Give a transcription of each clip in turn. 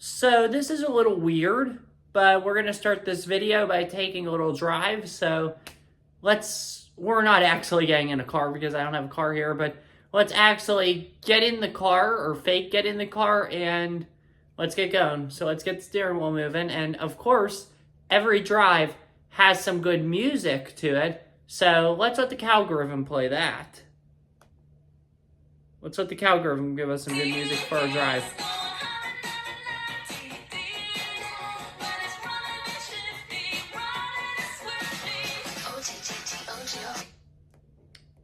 So this is a little weird, but we're going to start this video by taking a little drive. So we're not actually getting in a car because I don't have a car here, but let's actually get in the car or fake get in the car and let's get going. So let's get the steering wheel moving. And of course, every drive has some good music to it. So let's let the algorithm play that. Let's let the algorithm give us some good music for our drive.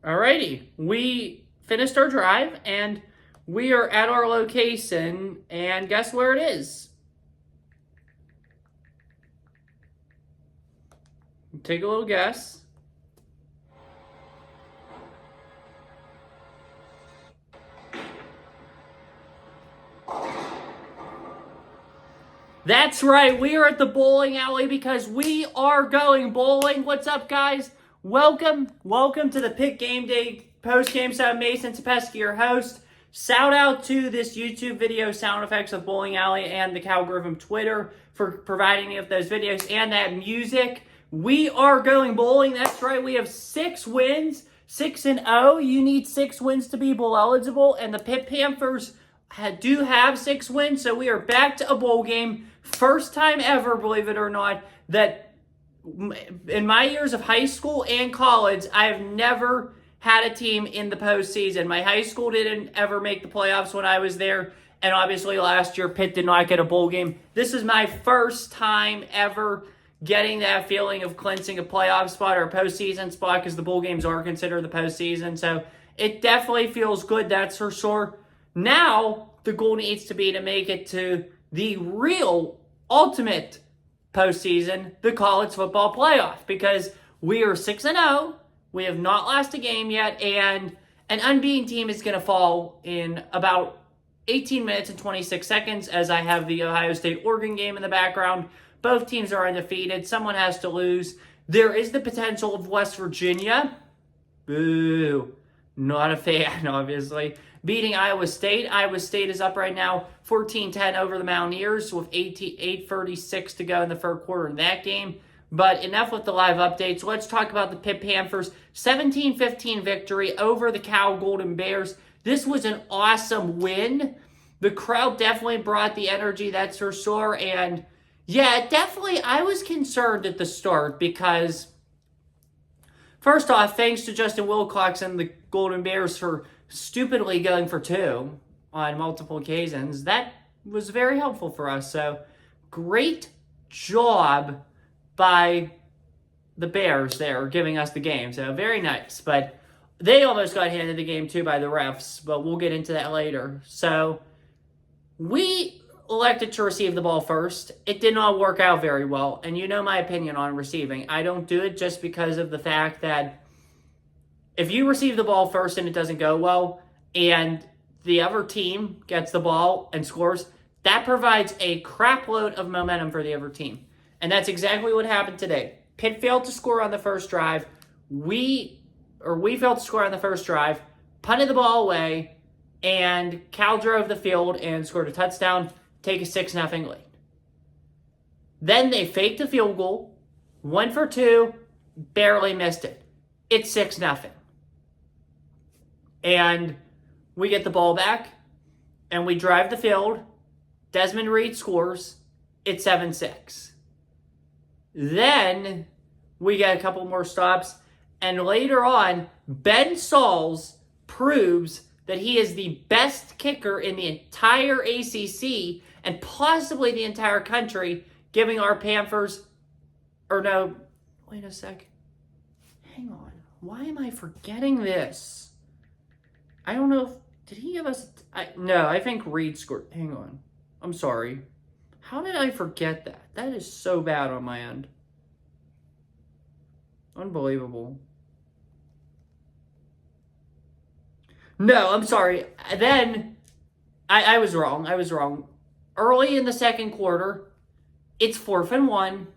Alrighty, we finished our drive and we are at our location, and guess where it is? Take a little guess. That's right, we are at the bowling alley because we are going bowling. What's up, guys? Welcome to the PITT Game Day post-game. So I'm Mason Tepesky, your host. Shout out to this YouTube video, Sound Effects of Bowling Alley, and the Algorithm Twitter for providing me with those videos and that music. We are going bowling. That's right, we have 6 wins, 6-0. You need 6 wins to be bowl eligible, and the PITT Panthers do have 6 wins, so we are back to a bowl game. First time ever, believe it or not, that in my years of high school and college, I have never had a team in the postseason. My high school didn't ever make the playoffs when I was there, and obviously last year Pitt did not get a bowl game. This is my first time ever getting that feeling of clinching a playoff spot or a postseason spot, because the bowl games are considered the postseason, so it definitely feels good, that's for sure. Now, the goal needs to be to make it to the real ultimate postseason, the college football playoff, because we are 6-0. We have not lost a game yet, and an unbeaten team is going to fall in about 18 minutes and 26 seconds, as I have the Ohio State-Oregon game in the background. Both teams are undefeated. Someone has to lose. There is the potential of West Virginia. Boo. Not a fan, obviously. Beating Iowa State. Iowa State is up right now 14-10 over the Mountaineers with 8:36 to go in the third quarter in that game. But enough with the live updates. Let's talk about the PITT Panthers' 17-15 victory over the Cal Golden Bears. This was an awesome win. The crowd definitely brought the energy, that's for sure. And yeah, definitely, I was concerned at the start because, first off, thanks to Justin Wilcox and the Golden Bears for stupidly going for 2 on multiple occasions. That was very helpful for us. So, great job by the Bears there, giving us the game. So, very nice. But they almost got handed the game, too, by the refs. But we'll get into that later. So, we elected to receive the ball first. It did not work out very well. And you know my opinion on receiving. I don't do it just because of the fact that if you receive the ball first and it doesn't go well, and the other team gets the ball and scores, that provides a crap load of momentum for the other team. And that's exactly what happened today. Pitt failed to score on the first drive. We failed to score on the first drive, punted the ball away, and Cal drove the field and scored a touchdown, take a 6-0 lead. Then they faked a field goal, went for 2, barely missed it. It's 6-0. And we get the ball back, and we drive the field. Desmond Reed scores. It's 7-6. Then we get a couple more stops, and later on, Ben Sauls proves that he is the best kicker in the entire ACC and possibly the entire country, giving our Panthers, or no, wait a sec. Hang on. Why am I forgetting this? I don't know if, did he give us, no, I think Reed scored. Hang on. I'm sorry. How did I forget that? That is so bad on my end. Unbelievable. No, I'm sorry. Then, I was wrong. Early in the second quarter, it's 4th and 1.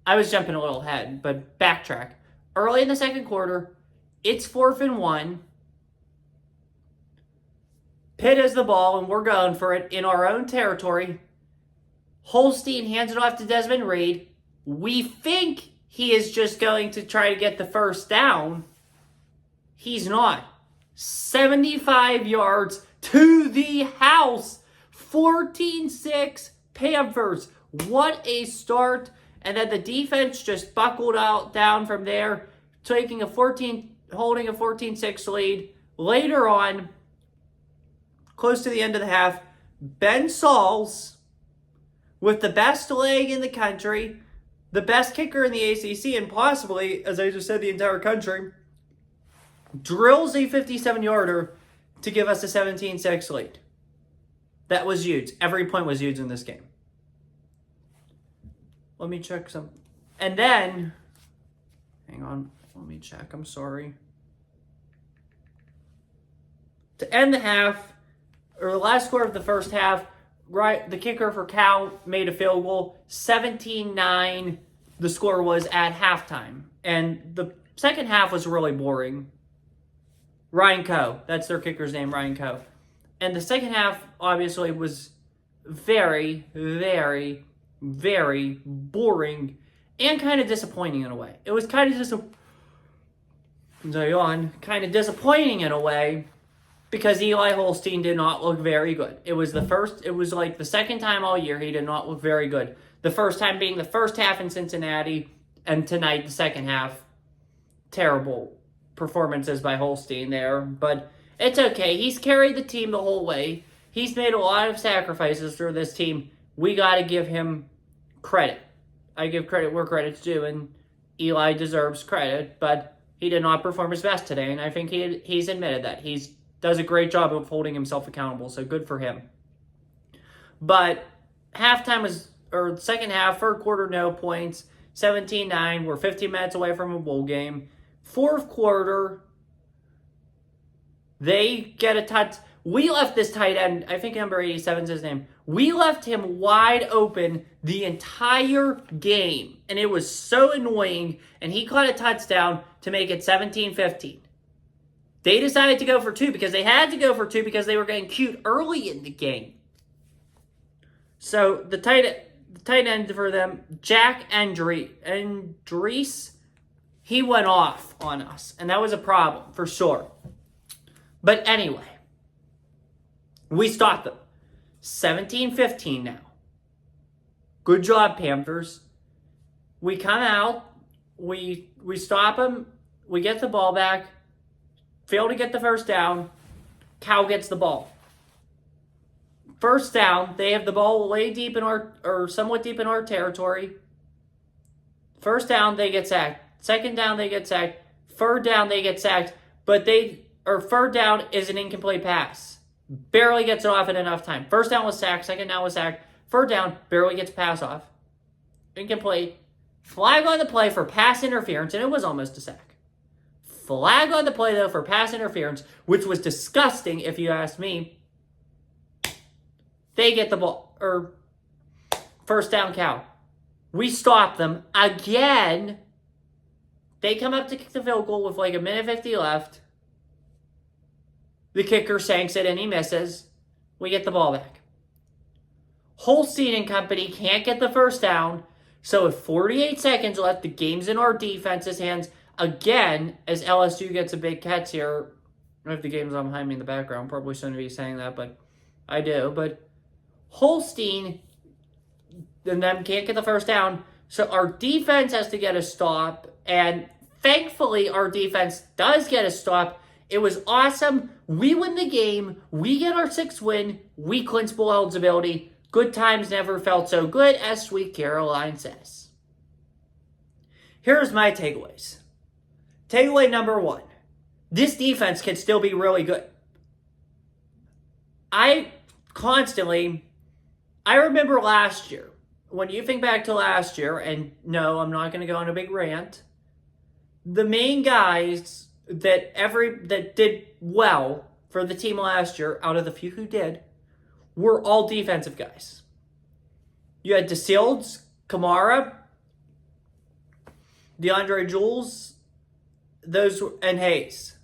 I was jumping a little ahead, but backtrack. Early in the second quarter, it's 4th and 1. Pitt has the ball, and we're going for it in our own territory. Holstein hands it off to Desmond Reed. We think he is just going to try to get the first down. He's not. 75 yards to the house. 14-6 Panthers. What a start. And then the defense just buckled out down from there, holding a 14-6 lead. Later on, close to the end of the half, Ben Sauls, with the best leg in the country, the best kicker in the ACC, and possibly, as I just said, the entire country, drills a 57-yarder to give us a 17-6 lead. That was huge. Every point was huge in this game. Let me check some. And then, hang on, let me check. I'm sorry. To end the half, or the last score of the first half, right, the kicker for Cal made a field goal. 17-9, the score was at halftime. And the second half was really boring. Ryan Coe, that's their kicker's name, Ryan Coe. And the second half, obviously, was very, very, very boring and kind of disappointing in a way. It was kind of disappointing in a way because Eli Holstein did not look very good. It was like the second time all year he did not look very good. The first time being the first half in Cincinnati, and tonight the second half. Terrible performances by Holstein there, but it's okay. He's carried the team the whole way. He's made a lot of sacrifices for this team. We got to give him credit. I give credit where credit's due, and Eli deserves credit, but he did not perform his best today, and I think he's admitted that. He does a great job of holding himself accountable, so good for him. But second half, third quarter, no points, 17-9. We're 15 minutes away from a bowl game. Fourth quarter, they get a touch. We left this tight end, I think number 87 is his name. We left him wide open the entire game, and it was so annoying, and he caught a touchdown to make it 17-15. They decided to go for two because they had to go for two because they were getting cute early in the game. So the tight end for them, Jack Andrees, he went off on us, and that was a problem for sure. But anyway, we stopped them. 17-15 now. Good job, Panthers. We come out, we stop them, we get the ball back, fail to get the first down, Cal gets the ball. First down, they have the ball somewhat deep in our territory. First down, they get sacked. Second down, they get sacked. Third down, they get sacked. Third down is an incomplete pass. Barely gets it off in enough time. First down was sacked. Second down was sacked. Third down, barely gets pass off. Incomplete. Flag on the play for pass interference, and it was almost a sack. Flag on the play, though, for pass interference, which was disgusting, if you ask me. They get the ball, first down, Cal. We stop them again. They come up to kick the field goal with like a minute 50 left. The kicker sanks it and he misses. We get the ball back. Holstein and company can't get the first down. So with 48 seconds left, the game's in our defense's hands again as LSU gets a big catch here. I don't know if the game's on behind me in the background. Probably shouldn't be saying that, but I do. But Holstein and them can't get the first down. So our defense has to get a stop. And thankfully, our defense does get a stop. It was awesome. We win the game. We get our 6th win. We clinch bowl eligibility. Good times never felt so good, as Sweet Caroline says. Here's my takeaways. Takeaway number 1. This defense can still be really good. I remember last year. When you think back to last year, and no, I'm not going to go on a big rant, the main guys that did well for the team last year, out of the few who did, were all defensive guys. You had DeSields, Kamara, DeAndre Jules, and Hayes.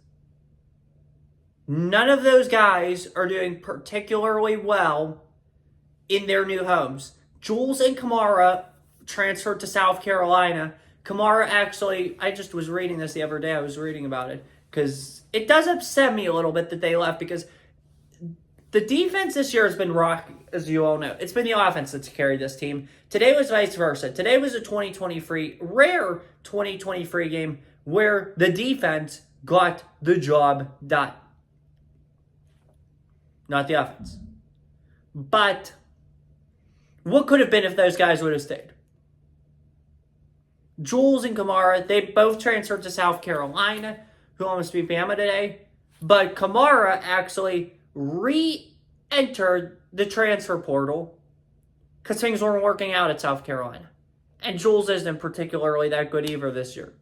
None of those guys are doing particularly well in their new homes. Jules and Kamara transferred to South Carolina. Kamara actually, I just was reading this the other day. I was reading about it because it does upset me a little bit that they left because the defense this year has been rocky, as you all know. It's been the offense that's carried this team. Today was vice versa. Today was a rare 2023 game where the defense got the job done. Not the offense. But what could have been if those guys would have stayed? Jules and Kamara, they both transferred to South Carolina, who almost beat Bama today. But Kamara actually re-entered the transfer portal because things weren't working out at South Carolina. And Jules isn't particularly that good either this year.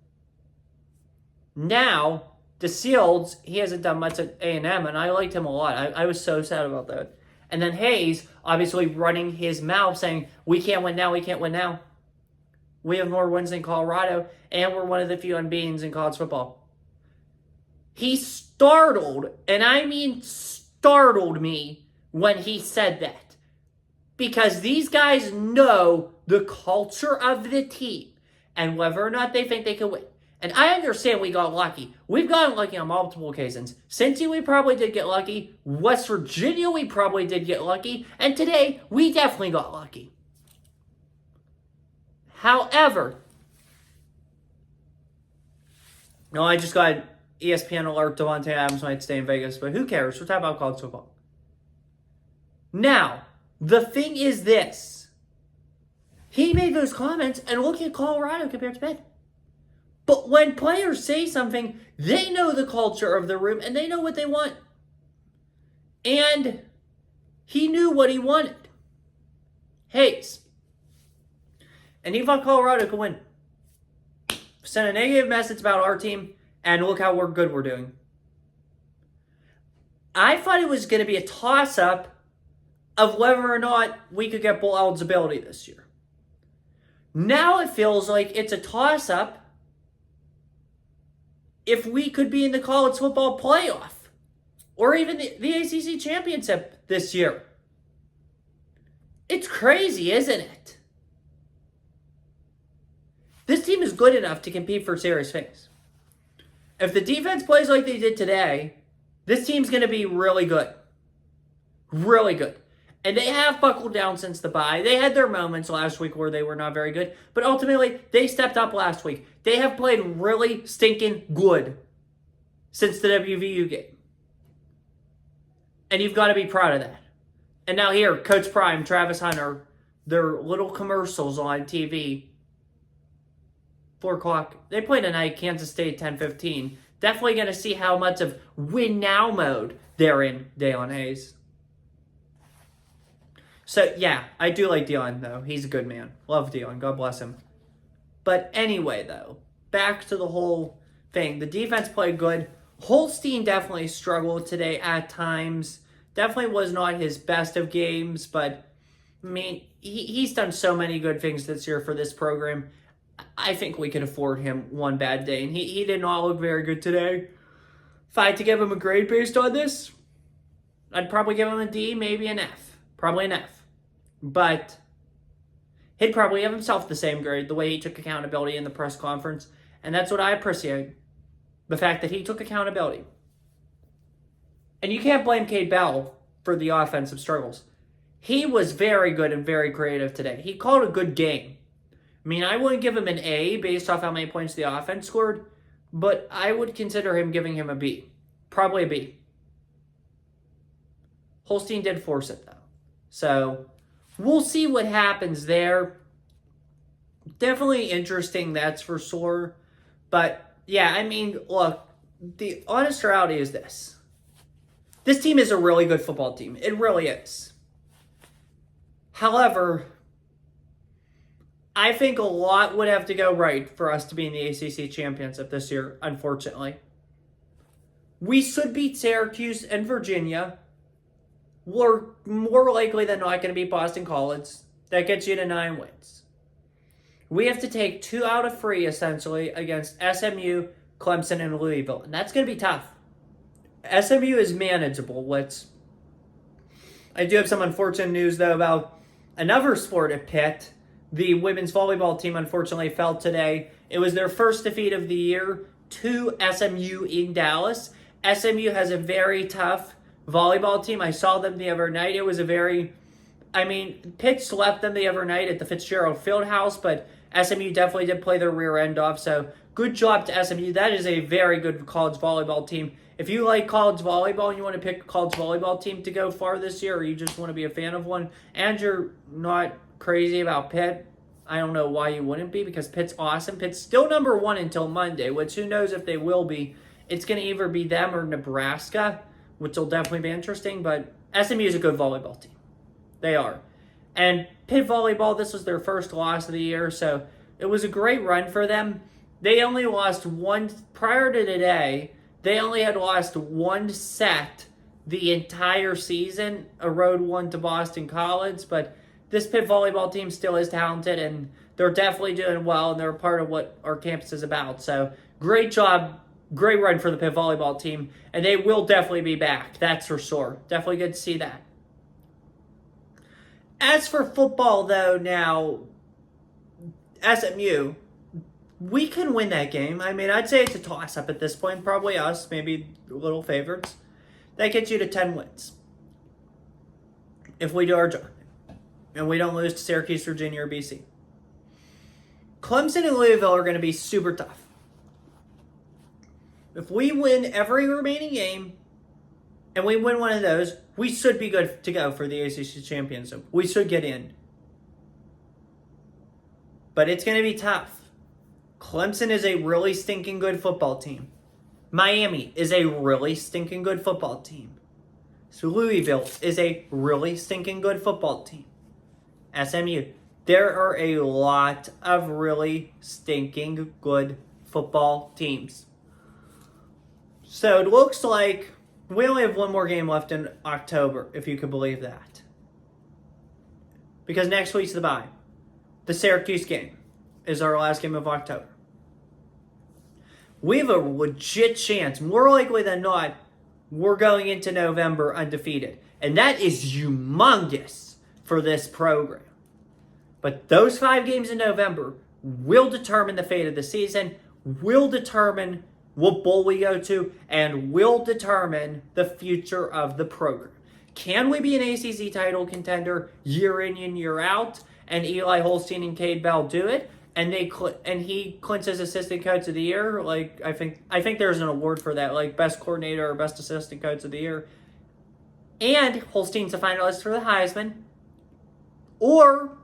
Now, DeSields, he hasn't done much at A&M, and I liked him a lot. I was so sad about that. And then Hayes, obviously running his mouth saying, we can't win now, we can't win now. We have more wins than Colorado, and we're one of the few unbeatens in college football. He startled, and I mean startled me when he said that. Because these guys know the culture of the team and whether or not they think they can win. And I understand we got lucky. We've gotten lucky on multiple occasions. Cincy, we probably did get lucky. West Virginia, we probably did get lucky. And today, we definitely got lucky. However, no, I just got ESPN alert Devontae Adams might stay in Vegas, but who cares? We're talking about college football. Now, the thing is this. He made those comments, and look at Colorado compared to Pitt. But when players say something, they know the culture of the room, and they know what they want. And he knew what he wanted. Hayes. And he thought Colorado could win. Sent a negative message about our team, and look how good we're doing. I thought it was going to be a toss-up of whether or not we could get bowl eligibility this year. Now it feels like it's a toss-up if we could be in the college football playoff or even the ACC championship this year. It's crazy, isn't it? This team is good enough to compete for serious things. If the defense plays like they did today, this team's going to be really good. Really good. And they have buckled down since the bye. They had their moments last week where they were not very good. But ultimately, they stepped up last week. They have played really stinking good since the WVU game. And you've got to be proud of that. And now here, Coach Prime, Travis Hunter, their little commercials on TV. 4 o'clock. They play tonight, Kansas State, 10:15. Definitely going to see how much of win now mode they're in, Deion Hayes. So, yeah, I do like Deion, though. He's a good man. Love Deion. God bless him. But anyway, though, back to the whole thing. The defense played good. Holstein definitely struggled today at times. Definitely was not his best of games, but, I mean, he's done so many good things this year for this program. I think we could afford him one bad day, and he did not look very good today. If I had to give him a grade based on this, I'd probably give him a D, maybe an F. Probably an F. But he'd probably have himself the same grade, the way he took accountability in the press conference. And that's what I appreciate. The fact that he took accountability. And you can't blame Cade Bell for the offensive struggles. He was very good and very creative today. He called a good game. I mean, I wouldn't give him an A based off how many points the offense scored, but I would consider giving him a B. Probably a B. Holstein did force it, though. So, we'll see what happens there. Definitely interesting, that's for sure. But, yeah, I mean, look, the honest reality is this. This team is a really good football team. It really is. However, I think a lot would have to go right for us to be in the ACC championship this year, unfortunately. We should beat Syracuse and Virginia. We're more likely than not going to beat Boston College. That gets you to 9 wins. We have to take 2 out of 3, essentially, against SMU, Clemson, and Louisville. And that's going to be tough. SMU is manageable. I do have some unfortunate news, though, about Another sport at Pitt, the women's volleyball team unfortunately fell today. It was their first defeat of the year to SMU in Dallas. SMU has a very tough volleyball team. I saw them the other night. It was Pitt swept them the other night at the Fitzgerald Fieldhouse, but SMU definitely did play their rear end off. So good job to SMU. That is a very good college volleyball team. If you like college volleyball and you want to pick a college volleyball team to go far this year, or you just want to be a fan of one, and you're not crazy about Pitt, I don't know why you wouldn't be, because Pitt's awesome. Pitt's still number one until Monday, which who knows if they will be. It's going to either be them or Nebraska, which will definitely be interesting, but SMU is a good volleyball team. They are. And Pitt volleyball, this was their first loss of the year, so it was a great run for them. They only lost one, prior to today, they only had lost one set the entire season, a road one to Boston College, but this Pitt volleyball team still is talented, and they're definitely doing well, and they're a part of what our campus is about. So great job, great run for the Pitt volleyball team, and they will definitely be back, that's for sure. Definitely good to see that. As for football, though, now, SMU, we can win that game. I'd say it's a toss-up at this point. Probably us, maybe little favorites. That gets you to 10 wins. If we do our job. And we don't lose to Syracuse, Virginia, or BC. Clemson and Louisville are going to be super tough. If we win every remaining game, and we win one of those, we should be good to go for the ACC championship. We should get in. But it's going to be tough. Clemson is a really stinking good football team. Miami is a really stinking good football team. So Louisville is a really stinking good football team. SMU. There are a lot of really stinking good football teams. So it looks like we only have one more game left in October, if you could believe that. Because next week's the bye. The Syracuse game is our last game of October. We have a legit chance, more likely than not, we're going into November undefeated. And that is humongous for this program. But those 5 games in November will determine the fate of the season, will determine what bowl we go to, and will determine the future of the program. Can we be an ACC title contender year in and year out, and Eli Holstein and Cade Bell do it, and he clinches assistant coach of the year? I think there's an award for that, like best coordinator or best assistant coach of the year. And Holstein's a finalist for the Heisman. Or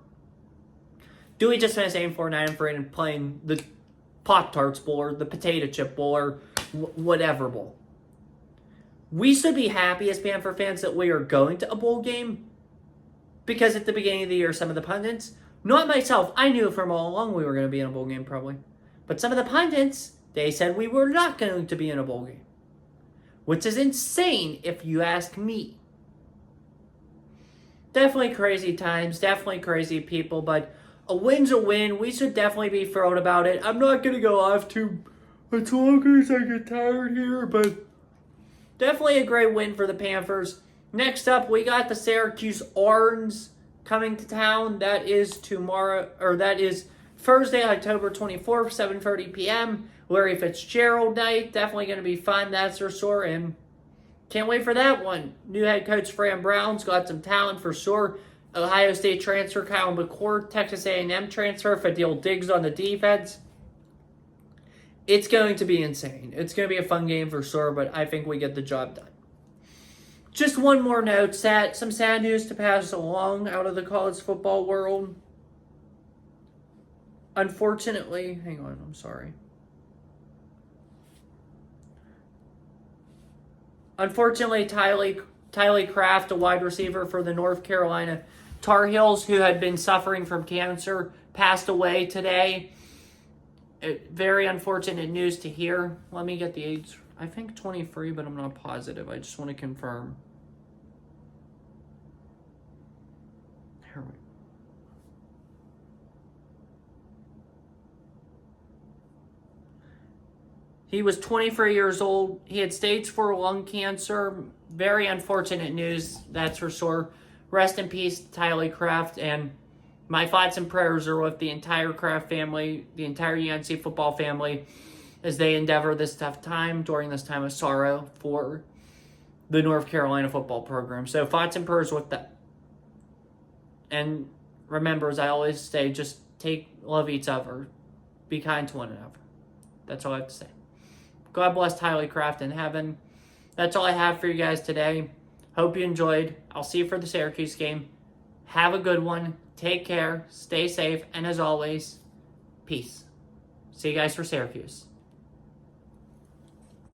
do we just finish 8-4-9 and playing the Pop-Tarts Bowl or the Potato Chip Bowl or whatever bowl? We should be happy as Panther fans that we are going to a bowl game, because at the beginning of the year, some of the pundits, not myself, I knew from all along we were going to be in a bowl game probably, but some of the pundits, they said we were not going to be in a bowl game, which is insane if you ask me. Definitely crazy times, definitely crazy people, but a win's a win. We should definitely be thrilled about it. I'm not going to go off too much longer as I get tired here, but definitely a great win for the Panthers. Next up, we got the Syracuse Orange coming to town. That is Thursday, October 24th, 7:30 p.m. Larry Fitzgerald night. Definitely going to be fun, that's for sure, and can't wait for that one. New head coach Fran Brown's got some talent for sure. Ohio State transfer Kyle McCord, Texas A&M transfer Fadil Diggs on the defense. It's going to be insane. It's going to be a fun game for sure, but I think we get the job done. Just one more note, some sad news to pass along out of the college football world. Unfortunately, hang on, I'm sorry. Unfortunately, Tylee Kraft, a wide receiver for the North Carolina Tar Heels, who had been suffering from cancer, passed away today. Very unfortunate news to hear. Let me get the age. I think 23, but I'm not positive. I just want to confirm. Here we go. He was 23 years old. He had stage 4 lung cancer. Very unfortunate news, that's for sure. rest in peace, Tyler Kraft, and my thoughts and prayers are with the entire Kraft family, the entire UNC football family, as they endeavor this tough time during this time of sorrow for the North Carolina football program. So thoughts and prayers with that. And remember, as I always say, just love each other. Be kind to one another. That's all I have to say. God bless Tyler Kraft in heaven. That's all I have for you guys today. Hope you enjoyed. I'll see you for the Syracuse game. Have a good one. Take care. Stay safe. And as always, peace. See you guys for Syracuse.